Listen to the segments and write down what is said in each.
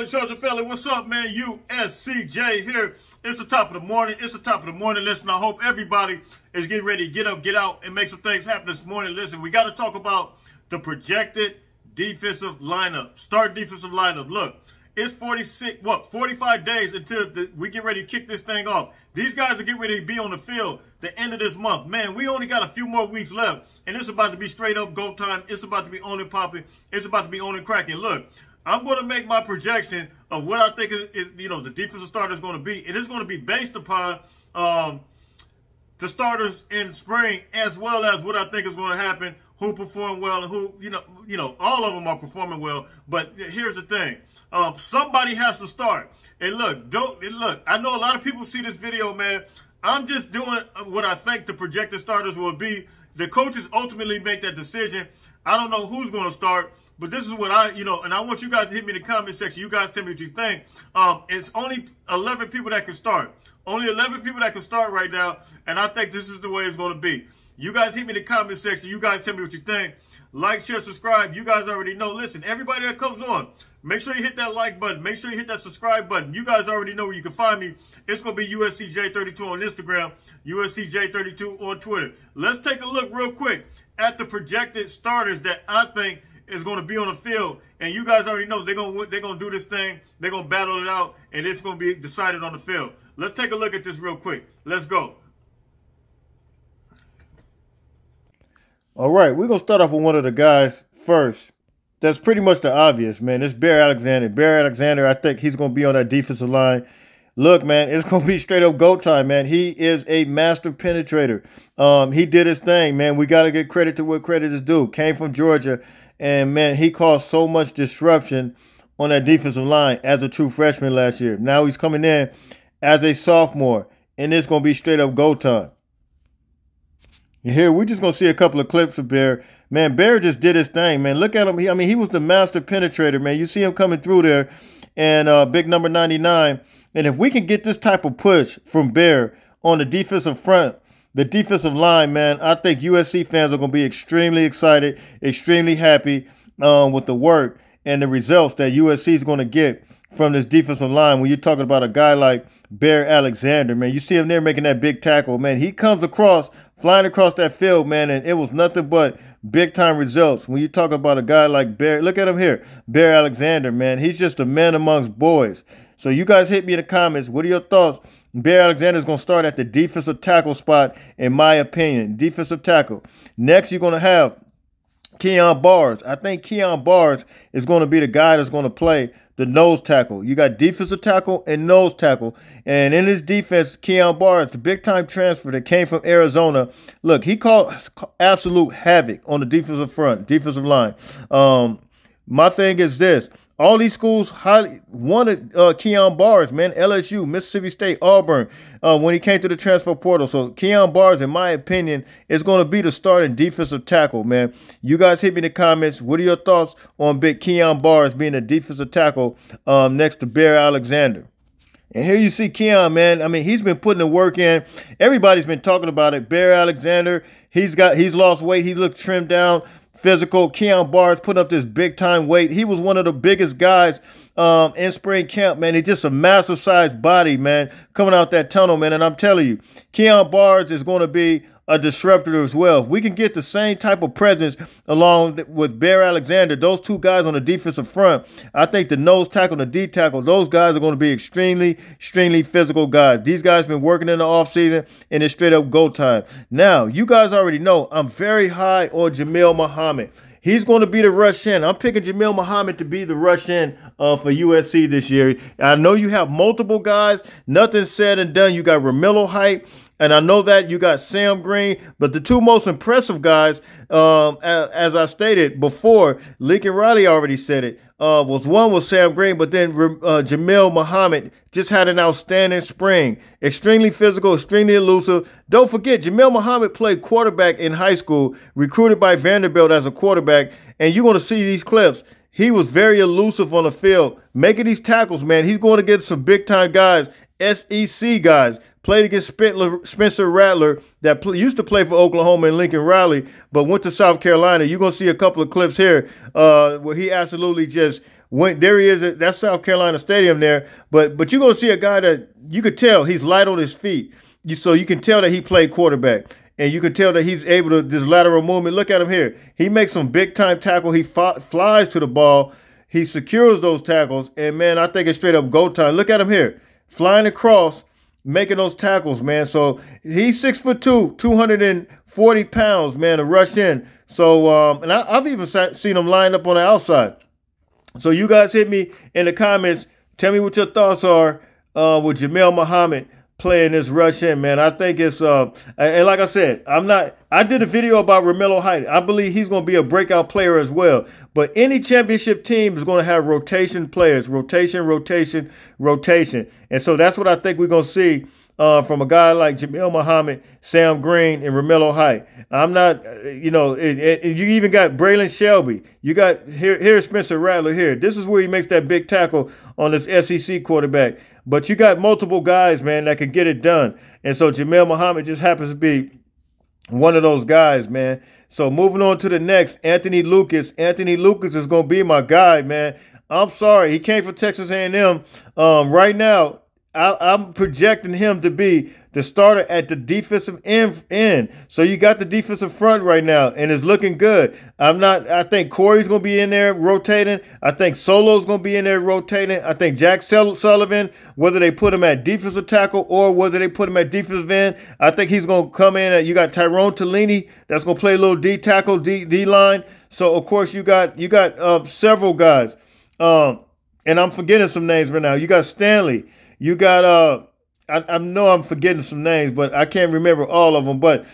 Trojan Philly, what's up, man? USCJ here. It's the top of the morning. Listen, I hope everybody is getting ready to get up, get out, and make some things happen this morning. Listen, we got to talk about the projected defensive lineup. Start defensive lineup. Look, it's 45 days until we get ready to kick this thing off. These guys are getting ready to be on the field the end of this month. Man, we only got a few more weeks left, and it's about to be straight up go time. It's about to be on and popping. It's about to be on and cracking. Look, I'm going to make my projection of what I think is the defensive starter is going to be. And it's going to be based upon the starters in spring, as well as what I think is going to happen, who perform well, and who, all of them are performing well. But here's the thing. Somebody has to start. And look, I know a lot of people see this video, man. I'm just doing what I think the projected starters will be. The coaches ultimately make that decision. I don't know who's going to start. But this is what and I want you guys to hit me in the comment section. You guys tell me what you think. It's only 11 people that can start. Only 11 people that can start right now. And I think this is the way it's going to be. You guys hit me in the comment section. You guys tell me what you think. Like, share, subscribe. You guys already know. Listen, everybody that comes on, make sure you hit that like button. Make sure you hit that subscribe button. You guys already know where you can find me. It's going to be USCJ32 on Instagram, USCJ32 on Twitter. Let's take a look real quick at the projected starters that I think is going to be on the field, and you guys already know they're going to do this thing. They're going to battle it out, and it's going to be decided on the field. Let's take a look at this real quick. Let's go. All right, we're going to start off with one of the guys first. That's pretty much the obvious, man. It's Bear Alexander. Bear Alexander, I think he's going to be on that defensive line. Look, man, it's going to be straight up go time, man. He is a master penetrator. He did his thing, man. We got to give credit to what credit is due. Came from Georgia. And, man, he caused so much disruption on that defensive line as a true freshman last year. Now he's coming in as a sophomore, and it's going to be straight up go time. Here, we're just going to see a couple of clips of Bear. Man, Bear just did his thing, man. Look at him. He was the master penetrator, man. You see him coming through there, and big number 99. And if we can get this type of push from Bear on the defensive front, the defensive line, man, I think USC fans are going to be extremely excited, extremely happy with the work and the results that USC is going to get from this defensive line. When you're talking about a guy like Bear Alexander, man, you see him there making that big tackle, man. He comes across, flying across that field, man, and it was nothing but big-time results. When you talk about a guy like Bear, look at him here, Bear Alexander, man. He's just a man amongst boys. So you guys hit me in the comments. What are your thoughts? Bear Alexander is going to start at the defensive tackle spot, in my opinion. Defensive tackle. Next, you're going to have Keon Bars. I think Keon Bars is going to be the guy that's going to play the nose tackle. You got defensive tackle and nose tackle. And in his defense, Keon Bars, the big-time transfer that came from Arizona. Look, he caused absolute havoc on the defensive front, defensive line. My thing is this. All these schools highly wanted Keon Bars, man. LSU, Mississippi State, Auburn, when he came to the transfer portal. So Keon Bars, in my opinion, is going to be the starting defensive tackle, man. You guys hit me in the comments. What are your thoughts on big Keon Bars being a defensive tackle next to Bear Alexander? And here you see Keon, man. I mean, he's been putting the work in. Everybody's been talking about it. Bear Alexander, he's lost weight. He looked trimmed down. Physical. Keon Bars put up this big-time weight. He was one of the biggest guys in spring camp, man. He's just a massive-sized body, man, coming out that tunnel, man. And I'm telling you, Keon Bars is going to be a disruptor as well. If we can get the same type of presence along with Bear Alexander, those two guys on the defensive front, I think the nose tackle and the D tackle, those guys are going to be extremely, extremely physical guys. These guys been working in the offseason, and it's straight up go time. Now, you guys already know I'm very high on Jamil Muhammad. He's going to be the rush in. I'm picking Jamil Muhammad to be the rush in for USC this year. I know you have multiple guys. Nothing said and done. You got Ramilo Height And I know that you got Sam Green, but the two most impressive guys, as I stated before, Lincoln Riley already said it, was Sam Green, but then Jamil Muhammad just had an outstanding spring. Extremely physical, extremely elusive. Don't forget, Jamil Muhammad played quarterback in high school, recruited by Vanderbilt as a quarterback, and you're going to see these clips. He was very elusive on the field, making these tackles, man. He's going to get some big-time guys, SEC guys. Played against Spencer Rattler that used to play for Oklahoma and Lincoln Riley, but went to South Carolina. You're going to see a couple of clips here where he absolutely just went. There he is. That's South Carolina Stadium there. But you're going to see a guy that you could tell he's light on his feet. So you can tell that he played quarterback. And you can tell that he's able to, this lateral movement. Look at him here. He makes some big-time tackle. He flies to the ball. He secures those tackles. And, man, I think it's straight up go time. Look at him here. Flying across, making those tackles, man. So he's 6'2", 240 pounds, man, to rush in. So, and I've even seen him line up on the outside. So you guys hit me in the comments. Tell me what your thoughts are with Jamil Muhammad playing this rush in, man. I think it's and like I said, I did a video about Romello Height. I believe he's going to be a breakout player as well. But any championship team is going to have rotation players, rotation. And so that's what I think we're going to see from a guy like Jamil Muhammad, Sam Green, and Romello Height. I'm not, you even got Braylon Shelby. You got, here's Spencer Rattler here. This is where he makes that big tackle on this SEC quarterback. But you got multiple guys, man, that can get it done. And so Jamil Muhammad just happens to be one of those guys, man. So moving on to the next, Anthony Lucas. Anthony Lucas is going to be my guy, man. I'm sorry. He came from Texas A&M. Right now, I'm projecting him to be the starter at the defensive end. So you got the defensive front right now, and it's looking good. I think Corey's going to be in there rotating. I think Solo's going to be in there rotating. I think Jack Sullivan, whether they put him at defensive tackle or whether they put him at defensive end, I think he's going to come in. You got Tyrone Talini that's going to play a little D tackle, D line. So of course you got several guys. And I'm forgetting some names right now. You got Stanley. You got I know I'm forgetting some names, but I can't remember all of them. But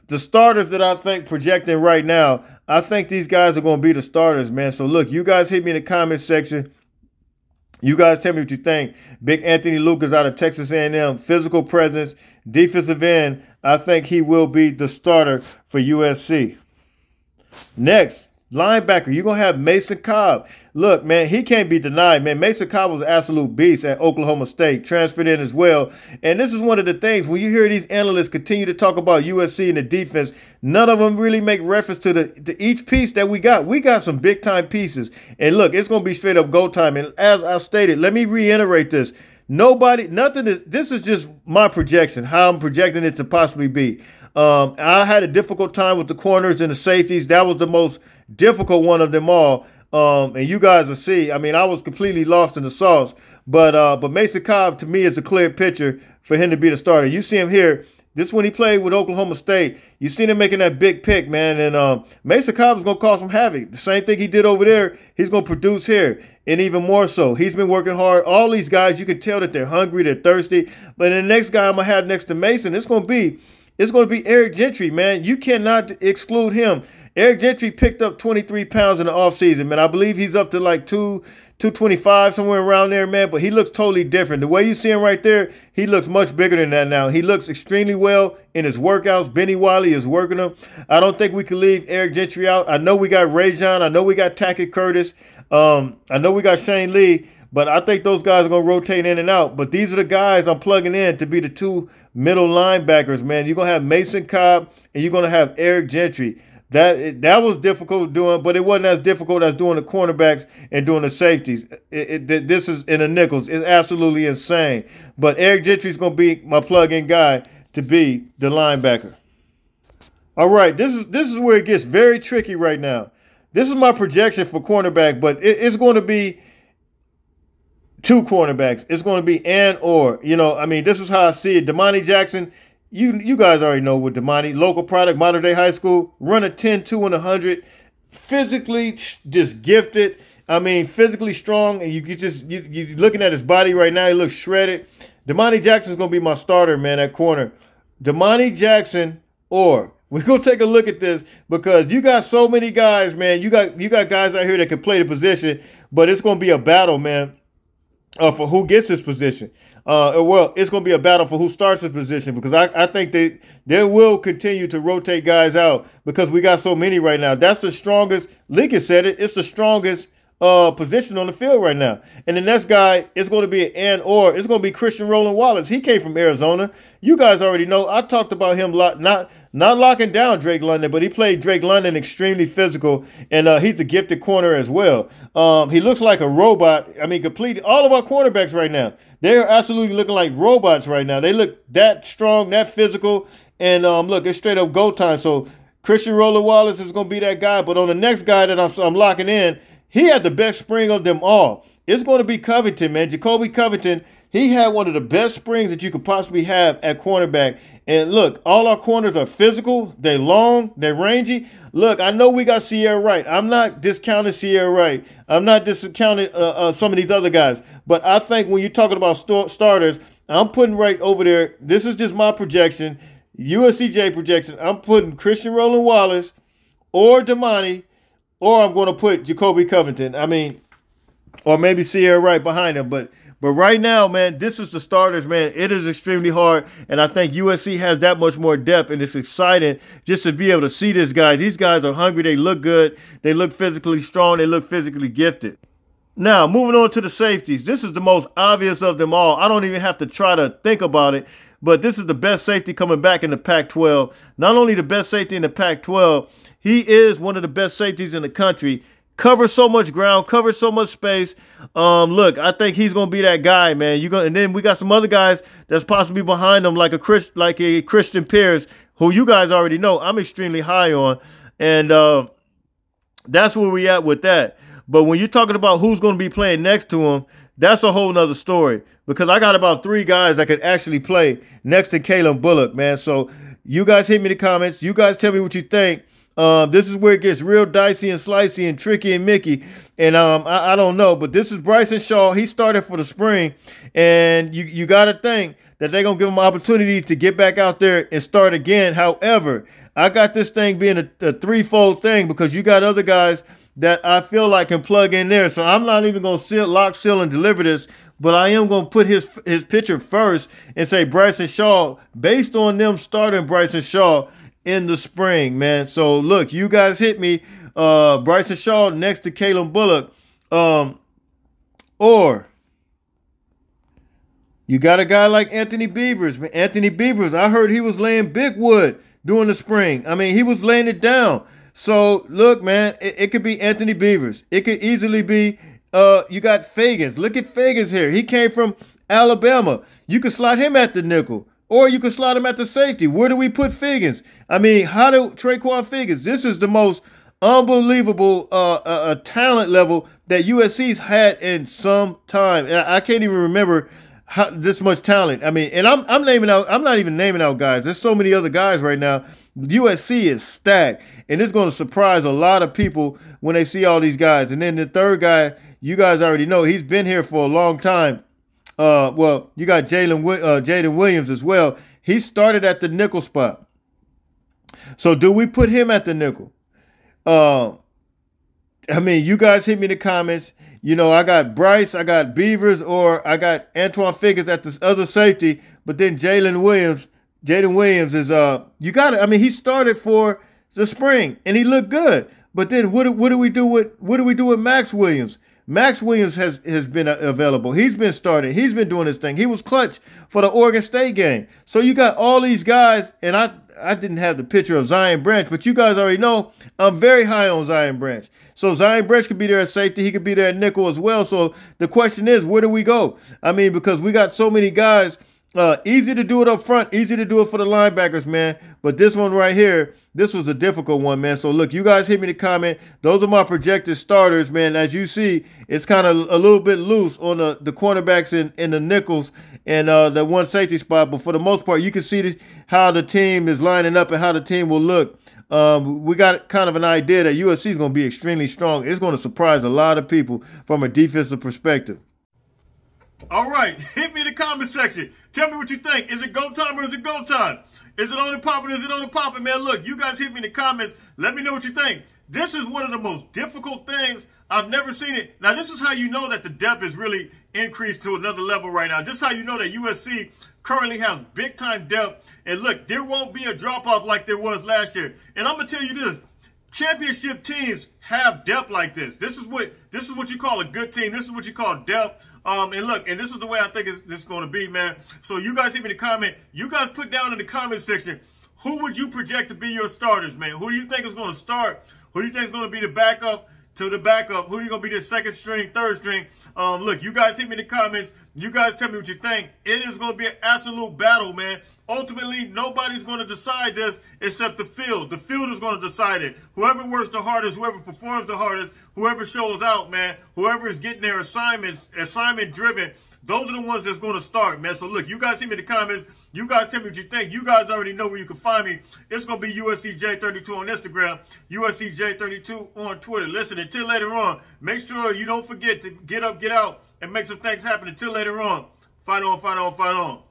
the starters that I think projecting right now, I think these guys are going to be the starters, man. So look, you guys hit me in the comment section. You guys tell me what you think. Big Anthony Lucas out of Texas A&M, physical presence, defensive end. I think he will be the starter for USC. Next, linebacker, you're going to have Mason Cobb. Look, man, he can't be denied, man. Mason Cobb was an absolute beast at Oklahoma State, transferred in as well. And this is one of the things, when you hear these analysts continue to talk about USC and the defense, none of them really make reference to each piece that we got. We got some big-time pieces. And look, it's going to be straight up go time. And as I stated, let me reiterate this. This is just my projection, how I'm projecting it to possibly be. I had a difficult time with the corners and the safeties. That was the most difficult one of them all. And you guys will see. I mean, I was completely lost in the sauce. But Mason Cobb, to me, is a clear picture for him to be the starter. You see him here. This is when he played with Oklahoma State. You seen him making that big pick, man. And Mason Cobb is going to cause some havoc. The same thing he did over there, he's going to produce here. And even more so. He's been working hard. All these guys, you can tell that they're hungry, they're thirsty. But the next guy I'm going to have next to Mason, it's going to be Eric Gentry, man. You cannot exclude him. Eric Gentry picked up 23 pounds in the offseason, man. I believe he's up to like 225, somewhere around there, man. But he looks totally different. The way you see him right there, he looks much bigger than that now. He looks extremely well in his workouts. Benny Wiley is working him. I don't think we can leave Eric Gentry out. I know we got Ray John. I know we got Tackett Curtis. I know we got Shane Lee. But I think those guys are going to rotate in and out. But these are the guys I'm plugging in to be the two middle linebackers, man. You're going to have Mason Cobb and you're going to have Eric Gentry. That was difficult doing, but it wasn't as difficult as doing the cornerbacks and doing the safeties. This is in the nickels. It's absolutely insane. But Eric Gentry is going to be my plug-in guy to be the linebacker. All right, this is where it gets very tricky right now. This is my projection for cornerback, but it's going to be two cornerbacks. It's going to be and/or. I mean, this is how I see it. Damani Jackson. You guys already know with Damani, local product, modern day high school, run a 10, 2, and 100, physically just gifted. I mean, physically strong, and you're looking at his body right now. He looks shredded. Damani Jackson's gonna be my starter, man, at corner. Damani Jackson, or we're gonna take a look at this because you got so many guys, man. You got guys out here that can play the position, but it's gonna be a battle, man, for who gets this position. Well, it's gonna be a battle for who starts this position because I think they will continue to rotate guys out because we got so many right now. That's the strongest. Lincoln said it. It's the strongest position on the field right now. And the next guy is going to be or it's going to be Christian Roland Wallace. He came from Arizona. You guys already know. I talked about him not locking down Drake London, but he played Drake London extremely physical, and he's a gifted corner as well. He looks like a robot. I mean, complete all of our cornerbacks right now. They're absolutely looking like robots right now. They look that strong, that physical, and look, it's straight up go time. So Christian Roland Wallace is going to be that guy. But on the next guy that I'm locking in, he had the best spring of them all. It's going to be Covington, man. Jacoby Covington, he had one of the best springs that you could possibly have at cornerback. And look, all our corners are physical. They're long. They're rangy. Look, I know we got Sierra Wright. I'm not discounting Sierra Wright. I'm not discounting some of these other guys. But I think when you're talking about starters, I'm putting right over there. This is just my projection, USCJ projection. I'm putting Christian Roland Wallace or Damani, or I'm going to put Jacoby Covington. I mean, or maybe Sierra Wright behind him. But right now, man, this is the starters, man. It is extremely hard, and I think USC has that much more depth, and it's exciting just to be able to see these guys. These guys are hungry. They look good. They look physically strong. They look physically gifted. Now, moving on to the safeties. This is the most obvious of them all. I don't even have to try to think about it, but this is the best safety coming back in the Pac-12. Not only the best safety in the Pac-12, he is one of the best safeties in the country. Covers so much ground, covers so much space. Look, I think he's gonna be that guy, man. And then we got some other guys that's possibly behind him, like a Christian Pierce, who you guys already know I'm extremely high on, and that's where we at with that. But when you're talking about who's gonna be playing next to him, that's a whole nother story because I got about 3 guys that could actually play next to Caleb Bullock, man. So you guys hit me in the comments. You guys tell me what you think. This is where it gets real dicey and slicey and tricky and Mickey. And I don't know, but this is Bryson Shaw. He started for the spring, and you got to think that they're going to give him an opportunity to get back out there and start again. However, I got this thing being a threefold thing because you got other guys that I feel like can plug in there. So I'm not even going to lock, seal, and deliver this, but I am going to put his picture first and say Bryson Shaw, based on them starting Bryson Shaw in the spring, man. So look, you guys hit me. Bryson Shaw next to Caleb Bullock. Or you got a guy like Anthony Beavers, man. Anthony Beavers, I heard he was laying big wood during the spring. I mean, he was laying it down. So look, man, it could be Anthony Beavers. It could easily be you got Fagans. Look at Fagans here. He came from Alabama. You could slot him at the nickel. Or you can slot him at the safety. Where do we put Figgins? I mean, how do Traquan Figgins? This is the most unbelievable talent level that USC's had in some time. And I can't even remember this much talent. I mean, and I'm naming out. I'm not even naming out guys. There's so many other guys right now. USC is stacked, and it's going to surprise a lot of people when they see all these guys. And then the third guy, you guys already know, he's been here for a long time. Well, you got Jaden Williams as well. He started at the nickel spot. So do we put him at the nickel? I mean, you guys hit me in the comments. You know, I got Bryce, I got Beavers, or I got Antoine Figgins at this other safety. But then Jaden Williams is you got it. I mean, he started for the spring and he looked good. But then what do we do with Max Williams? Max Williams has been available. He's been starting. He's been doing his thing. He was clutch for the Oregon State game. So you got all these guys, and I didn't have the picture of Zion Branch, but you guys already know I'm very high on Zion Branch. So Zion Branch could be there at safety. He could be there at nickel as well. So the question is, where do we go? I mean, because we got so many guys. Easy to do it up front, easy to do it for the linebackers, man. But this one right here, this was a difficult one, man. So look, you guys hit me in the comment. Those are my projected starters, man. As you see, it's kind of a little bit loose on the cornerbacks and the nickels and the one safety spot. But for the most part, you can see how the team is lining up and how the team will look. We got kind of an idea that USC is going to be extremely strong. It's going to surprise a lot of people from a defensive perspective. All right, hit me in the comment section. Tell me what you think. Is it go time or is it go time? Is it only popping? Is it only popping, man? Look, you guys hit me in the comments. Let me know what you think. This is one of the most difficult things. I've never seen it. Now, this is how you know that the depth is really increased to another level right now. This is how you know that USC currently has big-time depth. And look, there won't be a drop-off like there was last year. And I'm going to tell you this. Championship teams have depth like this. This is what you call a good team. This is what you call depth. And look, and this is the way I think this is going to be, man. So you guys hit me in the comment. You guys put down in the comment section, who would you project to be your starters, man? Who do you think is going to start? Who do you think is going to be the backup to the backup? Who are you going to be the second string, third string? Look, you guys hit me in the comments. You guys tell me what you think. It is going to be an absolute battle, man. Ultimately, nobody's going to decide this except the field. The field is going to decide it. Whoever works the hardest, whoever performs the hardest, whoever shows out, man, whoever is getting their assignment driven, those are the ones that's going to start, man. So look, you guys hit me in the comments. You guys tell me what you think. You guys already know where you can find me. It's going to be USCJ32 on Instagram, USCJ32 on Twitter. Listen, until later on, make sure you don't forget to get up, get out, and make some things happen. Until later on, fight on, fight on, fight on.